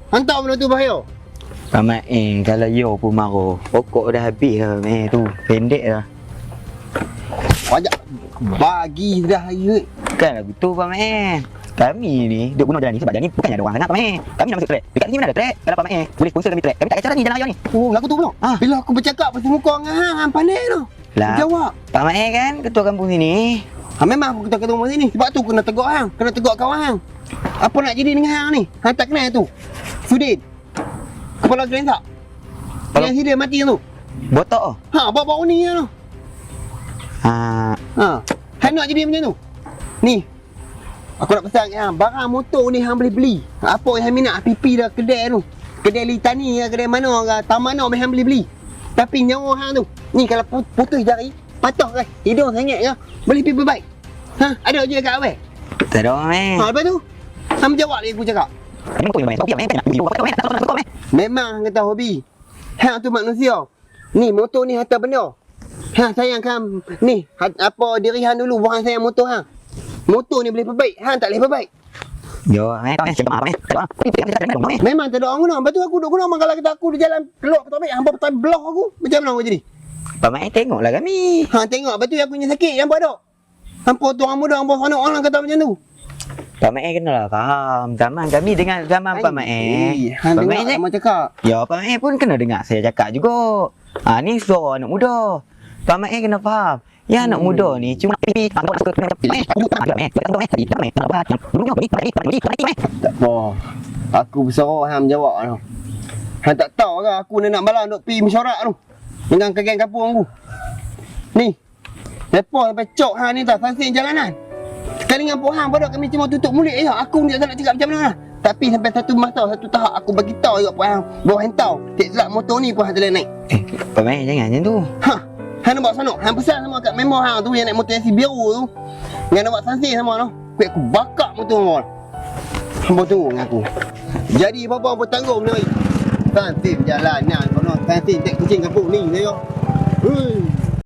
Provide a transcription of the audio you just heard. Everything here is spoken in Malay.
Hantar benda tu bahaya. Pak Mat kalau yo pun marah. Pokok dah habis lah tu. Pendek dah. Wajak bagi dah duit. Kan lagu tu Pak Mat. Kami ni duk guna jalan ni sebab jalan ni bukannya ada orang sangat Pak Mat. Kami nak masuk trek. Dekat sini mana ada trek? Kalau Pak Mat boleh sponsor kami trek. Kami tak kacau ni jalan raya ni. Oh, lagu tu pula. Ah. Bila aku bercakap pasal muka dengan hang pandai tu. Lah. Jawab. Pak Mat kan ketua kampung sini. Memang aku kata rumah sini. Sebab tu kena tegur hang. Kena tegur kawan hang. Apa nak jadi dengan hang ni? Hang tak kenal tu. Sudin. Kepala gerensak. Yang sini mati tu. Botok oh. Ha, bawa-bawa ni tu. Ha. Ha. Hang nak jadi macam tu. Ni. Aku nak pesan hang, barang motor ni hang boleh beli. Apa yang hang minat pipi dah kedai tu. Kedai Litani ke kedai mana ke taman mana hang boleh beli. Tapi nyawa hang tu. Ni kalau putus jari, patah ke hidung sengit ke, boleh pergi berbaik. Ha, ada je kat awal. Tak ada orang Ha, lepas tu hang menjawab lagi aku cakap. Ini motor ni banyak. Kopi apa nak beli apa tak. Memang kata hobi. Hang tu manusia. Ni motor ni harta benda. Hang sayangkan ni apa diri hang dulu bukan sayang motor hang. Motor ni boleh perbaik, hang tak boleh perbaik. Yo, cakap apa Memang tak ada orang guna. Lepas tu aku duk guna kalau kata aku di jalan keluar ke topik hang bertai blok aku. Macam mana aku jadi? Pak Mat tengoklah kami. Hang tengok lepas tu aku punya sakit yang ada. Hampa tu orang muda hampa sanok orang kata macam tu. Pak Mat kenalah faham. Zaman kami dengan zaman Pak Mat. Hang Pak tengok Mat sama cakap. ya, Pak Mat pun kena dengar saya cakap juga. Ha, ni suara anak muda. Pak Mat kena faham. Ya anak muda ni cuma pipi tak suka kena Tak apa. Aku bersorok hang menjawab tu. Hang tak tahu ke aku ni nak malam duk pergi mesyuarat tu. Dengan kagian kampung aku. Ni. Lepas sampai cok hang ni tak sansing jalanan. Sekali dengan hang pada kami cuma tutup mulut je. Aku ni tak nak cakap macam mana. Tapi sampai satu masa, satu tahap aku bagi tahu juga hang bawa hentau. Tak silap motor ni pun hang tak boleh naik. Pak Mat jangan macam tu. Ha. Hang nak buat sanok. Hang pesan sama kat member hang tu yang naik motor AC biru tu. Yang nak buat sansing sama tu. Aku bakar motor hang. Hang tunggu dengan aku. Jadi apa-apa pun tanggung benda ni. Sansing jalanan kono sansing tek kucing kampung ni saya. Hui.